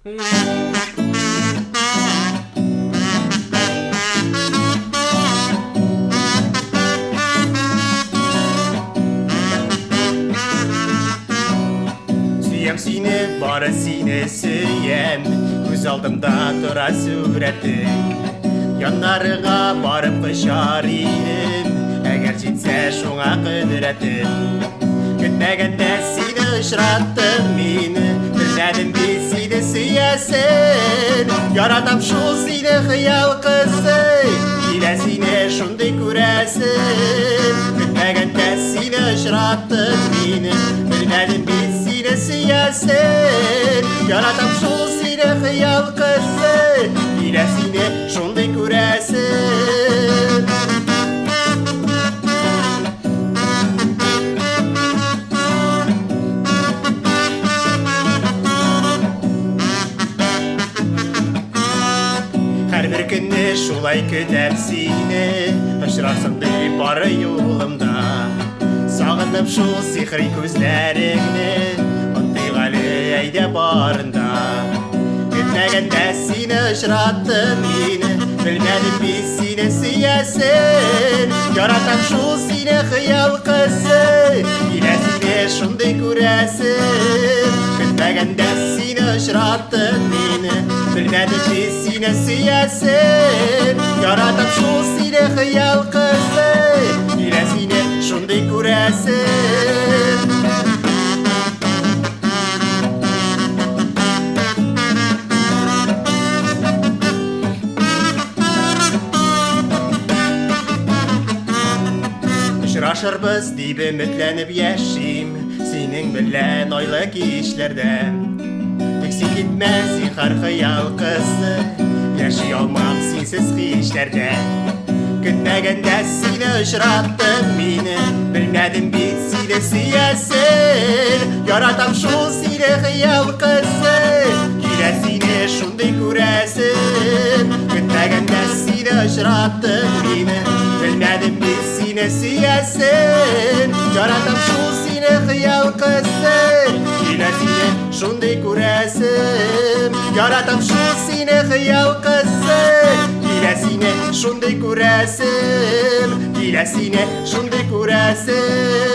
Suyam seni, bari seni suyam. Көз алдымда тұра суретің. Яннарыңа барып құшар едім, әгер жетсе шоңа құдіретім. Күтмәгәндә сені ұшыраттың мені, білмәдім бе сені сүйәсін. Яратам шул сені хыял қызы, килә сені шундый күрәсін. Күтмәгәндә сені ұшыраттың мені, білмәдім бе сені сүйәсін. Яратам шул сені хыял қызы, килә сені шундый күрәсін. Һәрбер көнне шулай көтәм сине, очрарсың дип бары юлымда. Сагынып шул сихри күзләреңне, онтый гали әйдә барында. Көтмәгәндә сине очраттым мине, белмәдем би сине сөясен. Яратам шул сине хыял кызы, килә сине шундый күрәсен. Көтмәгәндә сине очраттым мине, білмәдім би сине сөясен. Яратам шул сине хыял кызы, килә сине шундый күрәсен. Очрашырбыз дип өметләнеп яшим, синең белән айлы кичләрдә. Тик син китмә зинһар хыял кызы, яши алмам синсез хисләрдә. Көтмәгәндә сине очраттым мине, белмәдем бит сине сөясен. Яратам шул сине хыял кызы, килә сине шундый күрәсен. Көтмәгәндә сине очраттым мине, белмәдем бит сине сөясен. Яратам шул сине хыял кызы, килә сине шундый күрәсен. Яратам шул сине хыял кызы, килә сине шундый күрәсен. Килә сине шундый күрәсен.